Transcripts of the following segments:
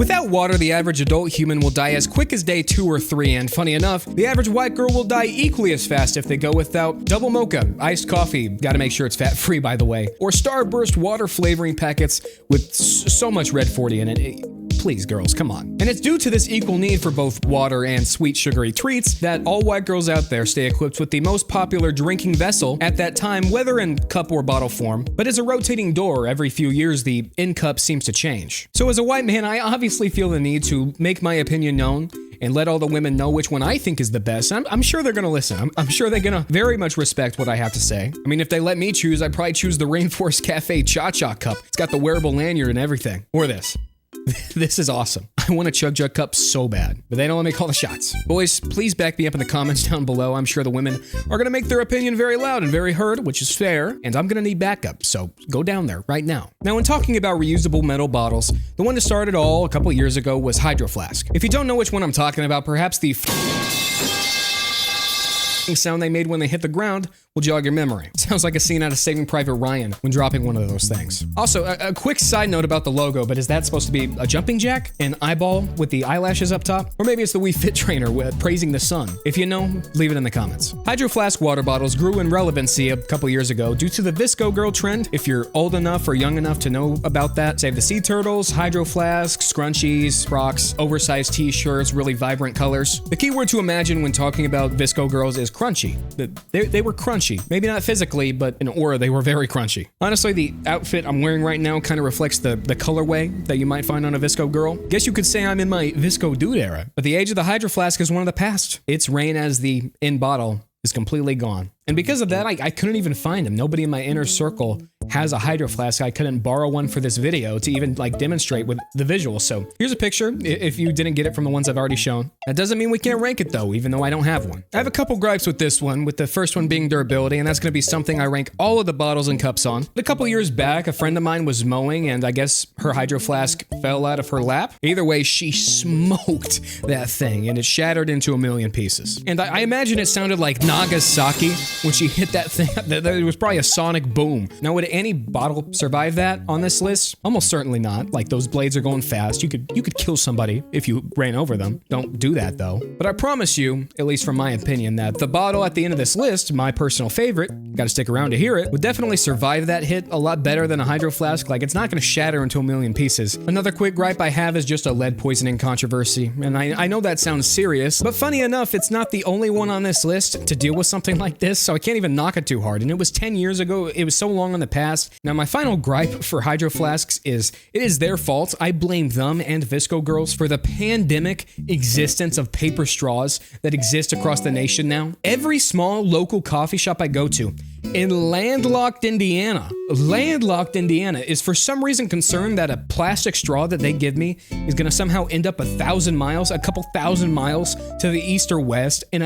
Without water, the average adult human will die as quick as day 2 or 3, and funny enough, the average white girl will die equally as fast if they go without double mocha, iced coffee, gotta make sure it's fat-free by the way, or Starburst water flavoring packets with so much Red 40 in it. Please, girls, come on. And it's due to this equal need for both water and sweet sugary treats that all white girls out there stay equipped with the most popular drinking vessel at that time, whether in cup or bottle form. But as a rotating door, every few years the in-cup seems to change. So as a white man, I obviously feel the need to make my opinion known and let all the women know which one I think is the best. I'm sure they're gonna listen. I'm sure they're gonna very much respect what I have to say. I mean, if they let me choose, I'd probably choose the Rainforest Cafe Cha-Cha cup. It's got the wearable lanyard and everything. Or this. This is awesome. I want a Chug Jug cup so bad, but they don't let me call the shots. Boys, please back me up in the comments down below. I'm sure the women are gonna make their opinion very loud and very heard, which is fair, and I'm gonna need backup, so go down there right now. Now, when talking about reusable metal bottles, the one to start it all a couple years ago was Hydroflask. If you don't know which one I'm talking about, perhaps the sound they made when they hit the ground will jog your memory. Sounds like a scene out of Saving Private Ryan when dropping one of those things. Also, a quick side note about the logo, but is that supposed to be a jumping jack? An eyeball with the eyelashes up top? Or maybe it's the Wii Fit Trainer praising the sun? If you know, leave it in the comments. Hydroflask water bottles grew in relevancy a couple years ago due to the Visco Girl trend. If you're old enough or young enough to know about that, save the sea turtles, hydroflasks, scrunchies, frocks, oversized t-shirts, really vibrant colors. The key word to imagine when talking about Visco girls is crunchy. They were crunchy. Maybe not physically, but in aura, they were very crunchy. Honestly, the outfit I'm wearing right now kind of reflects the colorway that you might find on a Visco girl. Guess you could say I'm in my Visco dude era. But the age of the Hydroflask is one of the past. Its reign as the in-bottle is completely gone. And because of that, I couldn't even find them. Nobody in my inner circle has a Hydroflask. I couldn't borrow one for this video to even like demonstrate with the visual. So here's a picture if you didn't get it from the ones I've already shown. That doesn't mean we can't rank it though, even though I don't have one. I have a couple gripes with this one, with the first one being durability, and that's gonna be something I rank all of the bottles and cups on. A couple years back, a friend of mine was mowing and I guess her Hydroflask fell out of her lap. Either way, she smoked that thing and it shattered into a million pieces. And I imagine it sounded like Nagasaki when she hit that thing. It was probably a sonic boom. Now, would any bottle survive that on this list? Almost certainly not. Like, those blades are going fast. You could kill somebody if you ran over them. Don't do that though. But I promise you, at least from my opinion, that the bottle at the end of this list, my personal favorite, gotta stick around to hear it, would definitely survive that hit a lot better than a Hydroflask. Like, it's not gonna shatter into a million pieces. Another quick gripe I have is just a lead poisoning controversy. And I know that sounds serious, but funny enough, it's not the only one on this list to deal with something like this, so I can't even knock it too hard. And it was 10 years ago. It was so long in the past. Now, my final gripe for Hydroflasks is it is their fault. I blame them and Visco girls for the pandemic existence of paper straws that exist across the nation now. Every small local coffee shop I go to in landlocked Indiana is for some reason concerned that a plastic straw that they give me is gonna somehow end up a couple thousand miles to the east or west in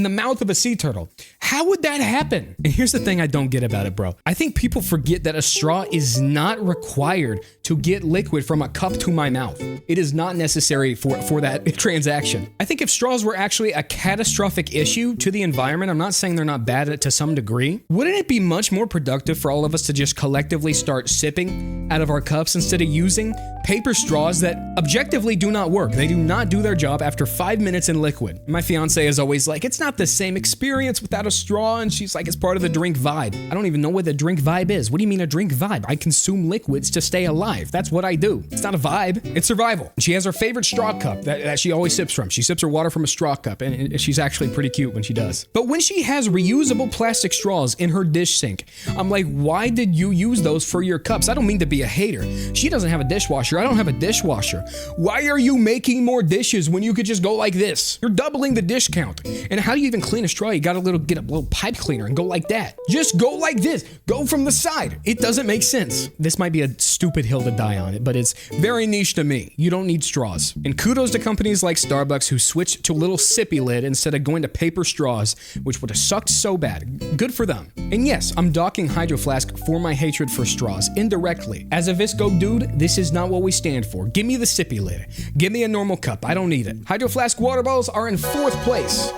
the mouth of a sea turtle. How would that happen? And here's the thing I don't get about it, bro. I think people forget that a straw is not required to get liquid from a cup to my mouth. It is not necessary for that transaction. I think if straws were actually a catastrophic issue to the environment, I'm not saying they're not bad to some degree, wouldn't it be much more productive for all of us to just collectively start sipping out of our cups instead of using paper straws that objectively do not work? They do not do their job after 5 minutes in liquid. My fiance is always like, it's not the same experience without a straw, and she's like, it's part of the drink vibe. I don't even know what the drink vibe is. What do you mean a drink vibe? I consume liquids to stay alive. That's what I do. It's not a vibe, it's survival. She has her favorite straw cup that she always sips from. She sips her water from a straw cup, and she's actually pretty cute when she does. But when she has reusable plastic straws in her dish sink, I'm like, why did you use those for your cups? I don't mean to be a hater. She doesn't have a dishwasher. I don't have a dishwasher. Why are you making more dishes when you could just go like this? You're doubling the dish count. And how do you even clean a straw? You gotta get a little pipe cleaner and go like that. Just go like this. Go from the side. It doesn't make sense. This might be a stupid hill to die on it, but it's very niche to me. You don't need straws. And kudos to companies like Starbucks who switched to a little sippy lid instead of going to paper straws, which would have sucked so bad. Good for them. And yes, I'm docking Hydroflask for my hatred for straws, indirectly. As a Visco dude, this is not what we stand for. Give me the sippy lid. Give me a normal cup. I don't need it. Hydroflask water bottles are in 4th place.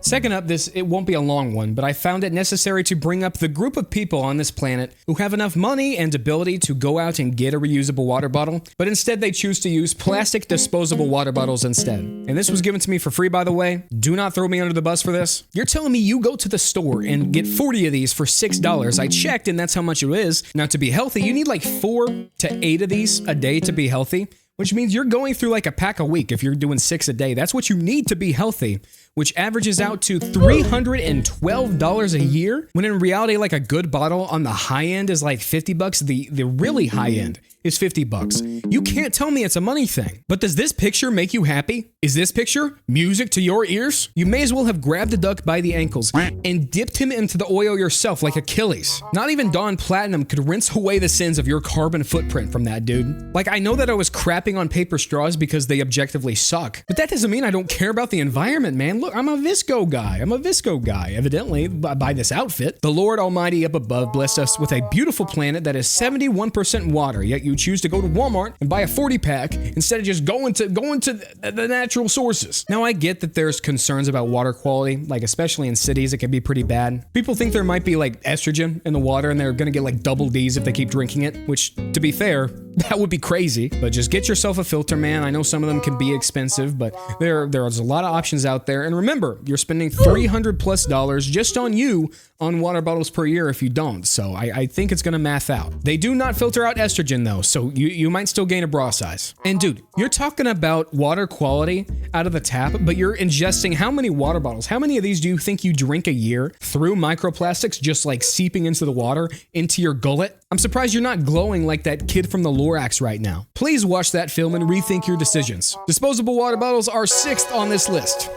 Second up, it won't be a long one, but I found it necessary to bring up the group of people on this planet who have enough money and ability to go out and get a reusable water bottle, but instead they choose to use plastic disposable water bottles instead. And this was given to me for free, by the way. Do not throw me under the bus for this. You're telling me you go to the store and get 40 of these for $6. I checked and that's how much it is. Now, to be healthy, you need like 4 to 8 of these a day to be healthy, which means you're going through like a pack a week if you're doing 6 a day. That's what you need to be healthy, which averages out to $312 a year, when in reality, like a good bottle on the high end is like $50. The really high end is $50. You can't tell me it's a money thing. But does this picture make you happy? Is this picture music to your ears? You may as well have grabbed the duck by the ankles and dipped him into the oil yourself like Achilles. Not even Dawn Platinum could rinse away the sins of your carbon footprint from that, dude. Like, I know that I was crapping on paper straws because they objectively suck, but that doesn't mean I don't care about the environment, man. Look, I'm a Visco guy. Evidently, by this outfit. The Lord Almighty up above blessed us with a beautiful planet that is 71% water, yet you choose to go to Walmart and buy a 40-pack instead of just going to the natural sources. Now, I get that there's concerns about water quality, like especially in cities, it can be pretty bad. People think there might be like estrogen in the water and they're gonna get like double D's if they keep drinking it, which, to be fair, that would be crazy. But just get yourself a filter, man. I know some of them can be expensive, but there's a lot of options out there. And remember, you're spending $300+ just on you on water bottles per year if you don't. So I think it's gonna math out. They do not filter out estrogen though, so you might still gain a bra size. And dude, you're talking about water quality out of the tap, but you're ingesting how many water bottles? How many of these do you think you drink a year through microplastics just like seeping into the water, into your gullet? I'm surprised you're not glowing like that kid from the Lorax right now. Please watch that film and rethink your decisions. Disposable water bottles are 6th on this list.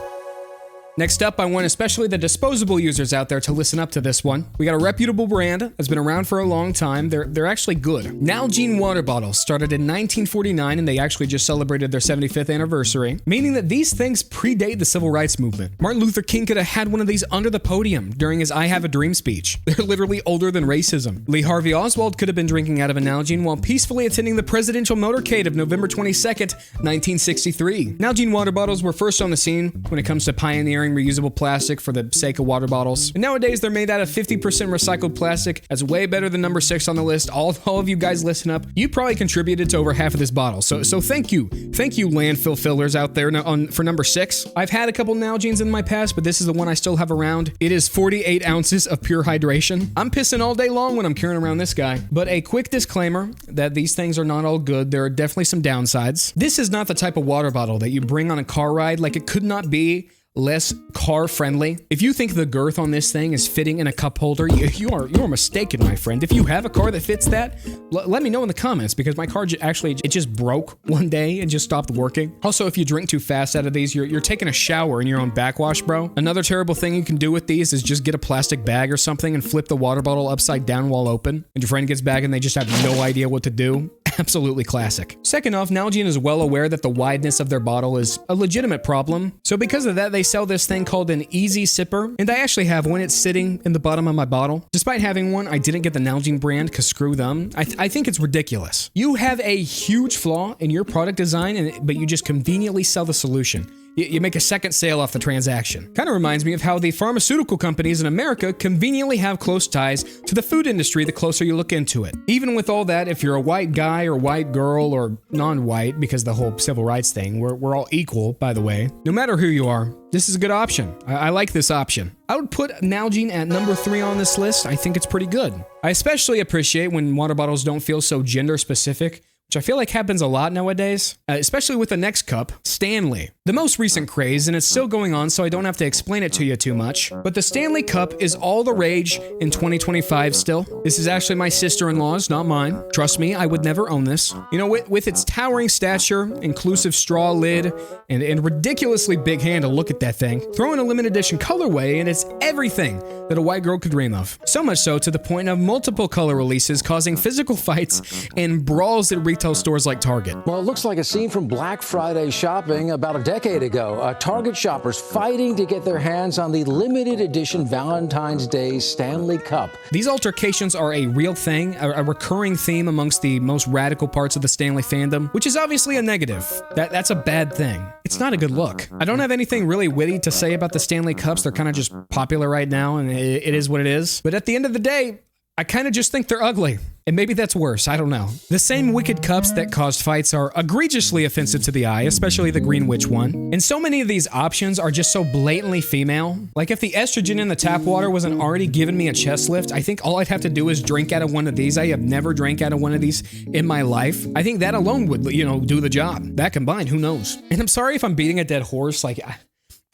Next up, I want especially the disposable users out there to listen up to this one. We got a reputable brand that's been around for a long time. They're actually good. Nalgene water bottles started in 1949, and they actually just celebrated their 75th anniversary, meaning that these things predate the civil rights movement. Martin Luther King could have had one of these under the podium during his I Have a Dream speech. They're literally older than racism. Lee Harvey Oswald could have been drinking out of a Nalgene while peacefully attending the presidential motorcade of November 22nd, 1963. Nalgene water bottles were first on the scene when it comes to pioneering reusable plastic for the sake of water bottles. And nowadays they're made out of 50% recycled plastic. That's way better than number 6 on the list. All of you guys listen up. You probably contributed to over half of this bottle. So thank you. Thank you, landfill fillers out there for number 6. I've had a couple Nalgenes in my past, but this is the one I still have around. It is 48 ounces of pure hydration. I'm pissing all day long when I'm carrying around this guy. But a quick disclaimer that these things are not all good. There are definitely some downsides. This is not the type of water bottle that you bring on a car ride. Like, it could not be less car friendly. If you think the girth on this thing is fitting in a cup holder, you are mistaken, my friend. If you have a car that fits that, let me know in the comments, because my car it just broke one day and just stopped working. Also, if you drink too fast out of these, you're taking a shower in your own backwash, bro. Another terrible thing you can do with these is just get a plastic bag or something and flip the water bottle upside down while open, and your friend gets back and they just have no idea what to do. Absolutely classic. Second off, Nalgene is well aware that the wideness of their bottle is a legitimate problem. So because of that, they sell this thing called an Easy Sipper, and I actually have one. It's sitting in the bottom of my bottle. Despite having one, I didn't get the Nalgene brand because screw them. I think it's ridiculous. You have a huge flaw in your product design, but you just conveniently sell the solution. You make a second sale off the transaction. Kind of reminds me of how the pharmaceutical companies in America conveniently have close ties to the food industry the closer you look into it. Even with all that, if you're a white guy or white girl or non-white, because the whole civil rights thing, we're all equal, by the way. No matter who you are, this is a good option. I like this option. I would put Nalgene at number 3 on this list. I think it's pretty good. I especially appreciate when water bottles don't feel so gender specific, which I feel like happens a lot nowadays, especially with the next cup, STANLEY. The most recent craze, and it's still going on, so I don't have to explain it to you too much, but the STANLEY cup is all the rage in 2025 still. This is actually my sister-in-law's, not mine. Trust me, I would never own this. You know, with its towering stature, inclusive straw lid, and ridiculously big handle, look at that thing. Throw in a limited edition colorway, and it's everything that a white girl could dream of. So much so to the point of multiple color releases causing physical fights and brawls at retail stores like Target. Well, it looks like a scene from Black Friday shopping about a decade decade ago, Target shoppers fighting to get their hands on the limited edition Valentine's Day Stanley Cup. These altercations are a real thing, a recurring theme amongst the most radical parts of the Stanley fandom, which is obviously a negative. That's a bad thing. It's not a good look. I don't have anything really witty to say about the Stanley Cups. They're kind of just popular right now, and it is what it is. But at the end of the day, I kind of just think they're ugly. And maybe that's worse, I don't know. The same wicked cups that caused fights are egregiously offensive to the eye, especially the Green Witch one. And so many of these options are just so blatantly female. Like if the estrogen in the tap water wasn't already giving me a chest lift, I think all I'd have to do is drink out of one of these. I have never drank out of one of these in my life. I think that alone would, do the job. That combined, who knows? And I'm sorry if I'm beating a dead horse. Like,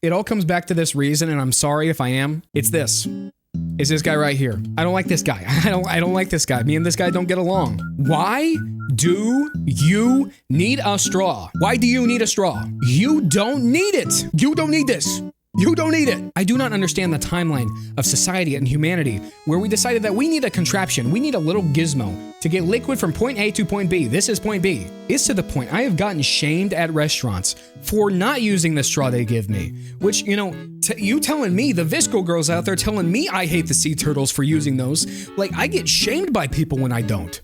it all comes back to this reason, and I'm sorry if I am. It's this. Is this guy right here. I don't like this guy. I don't like this guy. Me and this guy don't get along. Why do you need a straw? Why do you need a straw? You don't need it. You don't need this. You don't need it. I do not understand the timeline of society and humanity where we decided that we need a contraption, we need a little gizmo to get liquid from point A to point B. This is point B. It's to the point I have gotten shamed at restaurants for not using the straw they give me, which, you telling me, the Visco girls out there telling me I hate the sea turtles for using those, like I get shamed by people when I don't.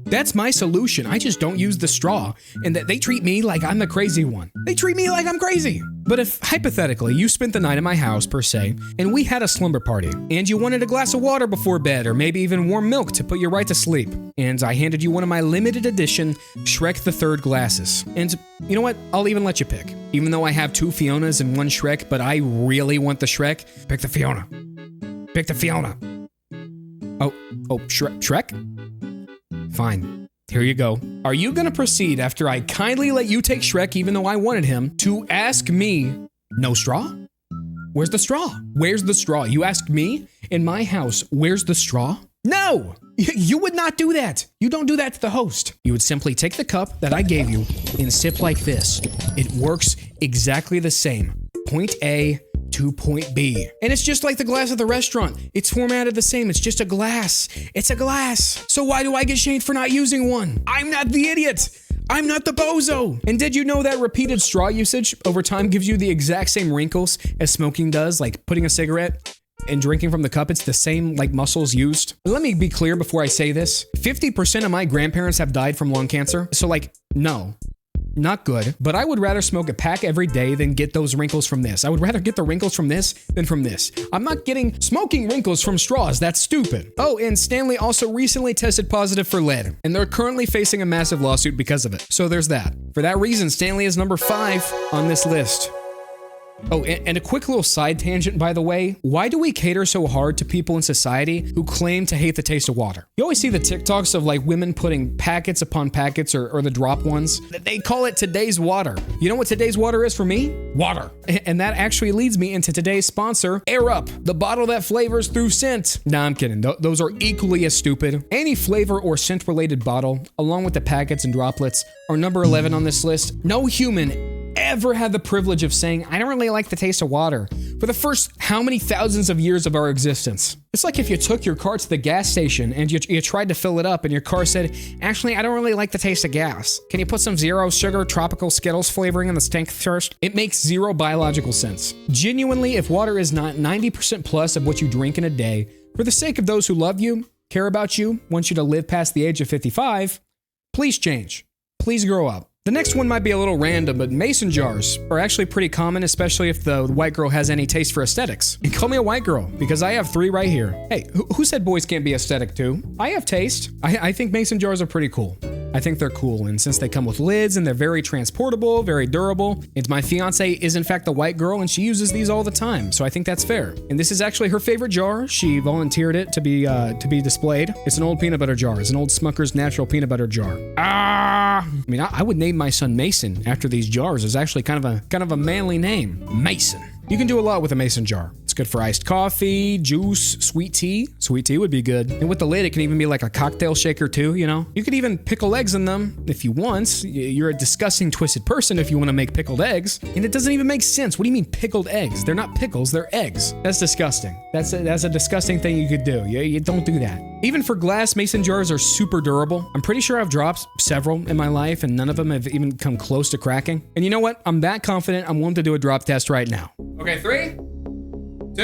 That's my solution. I just don't use the straw, and that they treat me like I'm the crazy one. They treat me like I'm crazy. But if, hypothetically, you spent the night at my house, per se, and we had a slumber party, and you wanted a glass of water before bed, or maybe even warm milk to put you right to sleep, and I handed you one of my limited edition Shrek the Third glasses, and you know what? I'll even let you pick. Even though I have two Fionas and one Shrek, but I really want the Shrek, pick the Fiona. Pick the Fiona. Oh, Shrek? Fine. Here you go. Are you gonna proceed after I kindly let you take Shrek even though I wanted him to ask me, no straw? Where's the straw? Where's the straw? You asked me in my house, where's the straw? No! You would not do that. You don't do that to the host. You would simply take the cup that I gave you and sip like this. It works exactly the same. Point A to point B. And it's just like the glass at the restaurant. It's formatted the same. It's just a glass. It's a glass. So why do I get shamed for not using one? I'm not the idiot. I'm not the bozo. And did you know that repeated straw usage over time gives you the exact same wrinkles as smoking does, like putting a cigarette and drinking from the cup? It's the same like muscles used. But let me be clear before I say this. 50% of my grandparents have died from lung cancer. So no. Not good, but I would rather smoke a pack every day than get those wrinkles from this. I would rather get the wrinkles from this than from this. I'm not getting smoking wrinkles from straws. That's stupid. Oh, and Stanley also recently tested positive for lead, and they're currently facing a massive lawsuit because of it. So there's that. For that reason, Stanley is number 5 on this list. Oh, and a quick little side tangent, by the way. Why do we cater so hard to people in society who claim to hate the taste of water? You always see the TikToks of like women putting packets upon packets or the drop ones. They call it today's water. You know what today's water is for me? Water. And that actually leads me into today's sponsor, Air Up, the bottle that flavors through scent. Nah, I'm kidding. Those are equally as stupid. Any flavor or scent related bottle, along with the packets and droplets, are number 11 on this list. No human ever had the privilege of saying, I don't really like the taste of water for the first how many thousands of years of our existence. It's like if you took your car to the gas station and you tried to fill it up and your car said, actually, I don't really like the taste of gas. Can you put some zero sugar tropical Skittles flavoring in the tank first? It makes zero biological sense. Genuinely, if water is not 90% plus of what you drink in a day, for the sake of those who love you, care about you, want you to live past the age of 55, please change. Please grow up. The next one might be a little random, but mason jars are actually pretty common, especially if the white girl has any taste for aesthetics. And call me a white girl, because I have 3 right here. Hey, who said boys can't be aesthetic too? I have taste. I think mason jars are pretty cool. I think they're cool, and since they come with lids and they're very transportable, very durable, and my fiance is in fact a white girl and she uses these all the time, so I think that's fair. And this is actually her favorite jar. She volunteered it to be displayed. It's an old peanut butter jar. It's an old Smucker's natural peanut butter jar. I mean, I would name my son Mason after these jars. It's actually kind of a manly name, Mason. You can do a lot with a mason jar. It's good for iced coffee, juice, sweet tea. Sweet tea would be good. And with the lid, it can even be like a cocktail shaker too, you know? You could even pickle eggs in them if you want. You're a disgusting, twisted person if you want to make pickled eggs. And it doesn't even make sense. What do you mean pickled eggs? They're not pickles, they're eggs. That's disgusting. That's a disgusting thing you could do. You don't do that. Even for glass, mason jars are super durable. I'm pretty sure I've dropped several in my life and none of them have even come close to cracking. And you know what? I'm that confident I'm willing to do a drop test right now. Okay, 3, 2,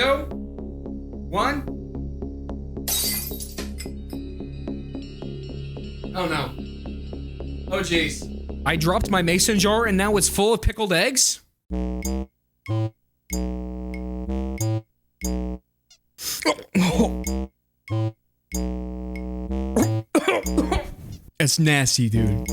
1. Oh no. Oh geez. I dropped my mason jar and now it's full of pickled eggs? That's nasty, dude.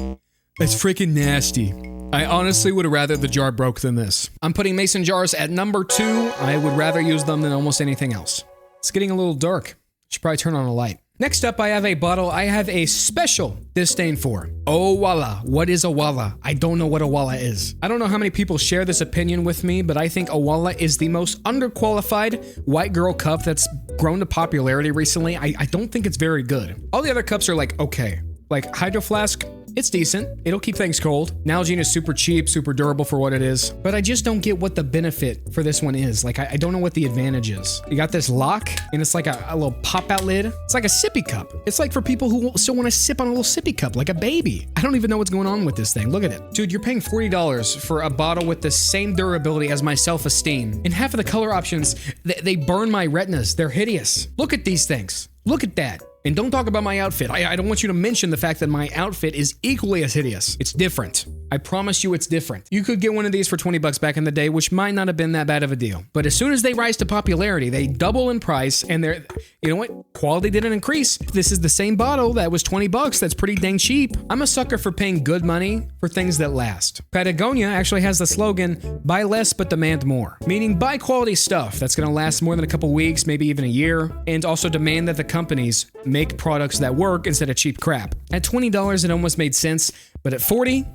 That's freaking nasty. I honestly would have rather the jar broke than this. I'm putting mason jars at number 2. I would rather use them than almost anything else. It's getting a little dark. Should probably turn on a light. Next up, I have a bottle I have a special disdain for. Owala. What is Owala? I don't know what Owala is. I don't know how many people share this opinion with me, but I think Owala is the most underqualified white girl cup that's grown to popularity recently. I don't think it's very good. All the other cups are like, okay. Like Hydroflask, it's decent. It'll keep things cold. Nalgene is super cheap, super durable for what it is. But I just don't get what the benefit for this one is. Like, I don't know what the advantage is. You got this lock, and it's like a little pop-out lid. It's like a sippy cup. It's like for people who still want to sip on a little sippy cup, like a baby. I don't even know what's going on with this thing. Look at it. Dude, you're paying $40 for a bottle with the same durability as my self-esteem. And half of the color options, they burn my retinas. They're hideous. Look at these things. Look at that. And don't talk about my outfit. I don't want you to mention the fact that my outfit is equally as hideous. It's different. I promise you it's different. You could get one of these for 20 bucks back in the day, which might not have been that bad of a deal. But as soon as they rise to popularity, they double in price and they're, you know what? Quality didn't increase. This is the same bottle that was 20 bucks. That's pretty dang cheap. I'm a sucker for paying good money for things that last. Patagonia actually has the slogan, buy less but demand more. Meaning buy quality stuff that's gonna last more than a couple weeks, maybe even a year, and also demand that the companies make products that work instead of cheap crap. At $20, it almost made sense, but at 40,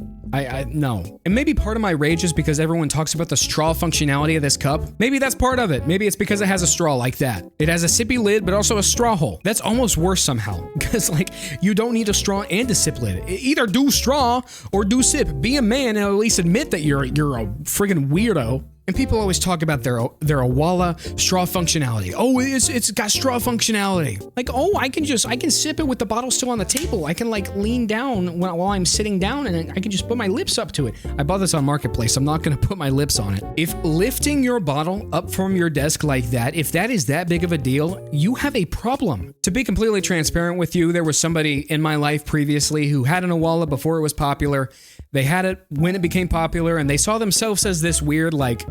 no. And maybe part of my rage is because everyone talks about the straw functionality of this cup. Maybe that's part of it. Maybe it's because it has a straw like that. It has a sippy lid, but also a straw hole. That's almost worse somehow. Because like, you don't need a straw and a sip lid. Either do straw or do sip. Be a man and at least admit that you're a friggin' weirdo. And people always talk about their Owala straw functionality. Oh, it's got straw functionality. Like, oh, I can sip it with the bottle still on the table. I can like lean down while I'm sitting down and I can just put my lips up to it. I bought this on Marketplace. I'm not gonna put my lips on it. If lifting your bottle up from your desk like that, if that is that big of a deal, you have a problem. To be completely transparent with you, there was somebody in my life previously who had an Owala before it was popular. They had it when it became popular and they saw themselves as this weird like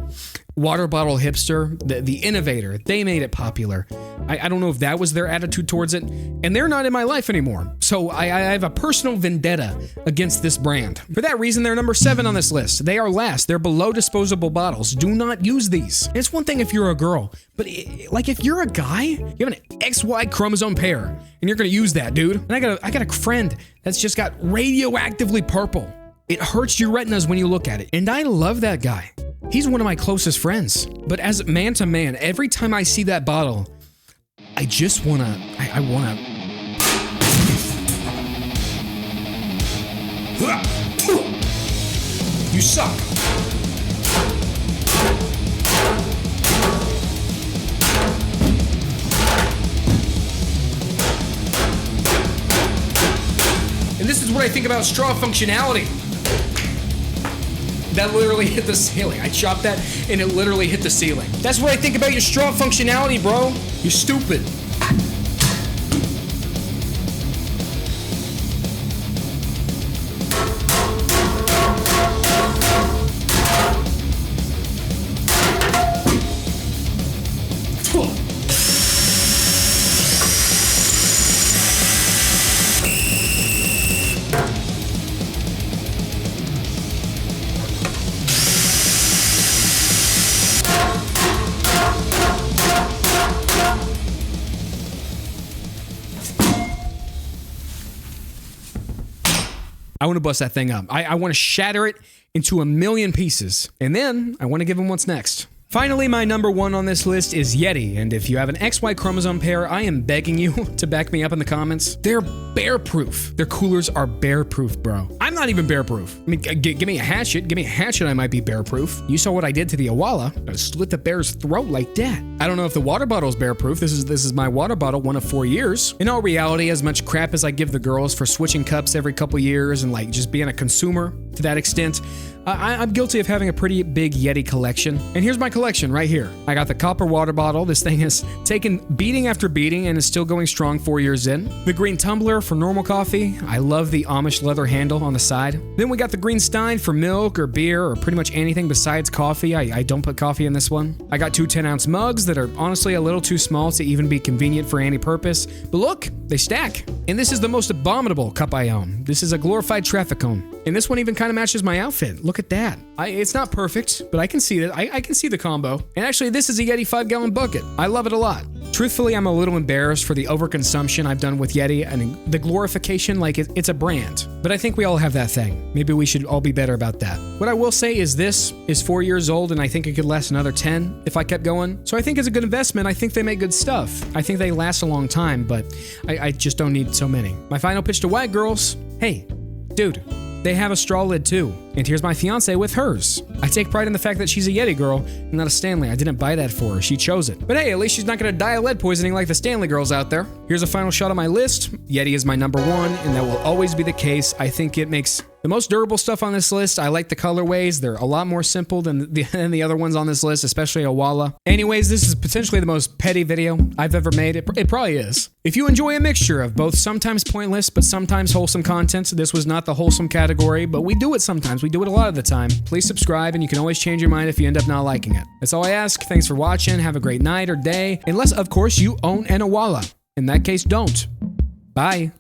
water bottle hipster, the innovator. They made it popular. I don't know if that was their attitude towards it, and they're not in my life anymore. So I have a personal vendetta against this brand. For that reason, they're number 7 on this list. They are last. They're below disposable bottles. Do not use these. And it's one thing if you're a girl, but like if you're a guy, you have an XY chromosome pair, and you're gonna use that, dude. And I got a friend that's just got radioactively purple. It hurts your retinas when you look at it. And I love that guy. He's one of my closest friends. But as man to man, every time I see that bottle, I just wanna, I wanna. You suck. And this is what I think about straw functionality. That literally hit the ceiling. I chopped that and it literally hit the ceiling. That's what I think about your straw functionality, bro. You're stupid. I want to bust that thing up. I want to shatter it into a million pieces. And then I want to give him what's next. Finally, my number 1 on this list is Yeti, and if you have an XY chromosome pair, I am begging you to back me up in the comments. They're bear-proof. Their coolers are bear-proof, bro. I'm not even bear-proof. I mean, give me a hatchet, I might be bear-proof. You saw what I did to the Owala. I slit the bear's throat like that. I don't know if the water bottle's bear-proof. This is my water bottle, one of 4 years. In all reality, as much crap as I give the girls for switching cups every couple years and like just being a consumer to that extent, I'm guilty of having a pretty big Yeti collection. And here's my collection right here. I got the copper water bottle. This thing has taken beating after beating and is still going strong 4 years in. The green tumbler for normal coffee. I love the Amish leather handle on the side. Then we got the green stein for milk or beer or pretty much anything besides coffee. I don't put coffee in this one. I got 2 10-ounce mugs that are honestly a little too small to even be convenient for any purpose. But look, they stack. And this is the most abominable cup I own. This is a glorified traffic cone. And this one even kind of matches my outfit. Look at that. It's not perfect, but I can see that. I can see the combo. And actually, this is a Yeti 5-gallon bucket. I love it a lot. Truthfully, I'm a little embarrassed for the overconsumption I've done with Yeti and the glorification, like it's a brand. But I think we all have that thing. Maybe we should all be better about that. What I will say is this is 4 years old and I think it could last another 10 if I kept going. So I think it's a good investment. I think they make good stuff. I think they last a long time, but I just don't need so many. My final pitch to white girls, hey, dude, they have a straw lid too. And here's my fiance with hers. I take pride in the fact that she's a Yeti girl and not a Stanley. I didn't buy that for her. She chose it. But hey, at least she's not gonna die of lead poisoning like the Stanley girls out there. Here's a final shot of my list. Yeti is my number 1, and that will always be the case. I think it makes the most durable stuff on this list. I like the colorways. They're a lot more simple than the other ones on this list, especially Owala. Anyways, this is potentially the most petty video I've ever made. It probably is. If you enjoy a mixture of both sometimes pointless but sometimes wholesome content, this was not the wholesome category, but we do it sometimes. We do it a lot of the time. Please subscribe, and you can always change your mind if you end up not liking it. That's all I ask. Thanks for watching. Have a great night or day. Unless, of course, you own an Owala. In that case, don't. Bye.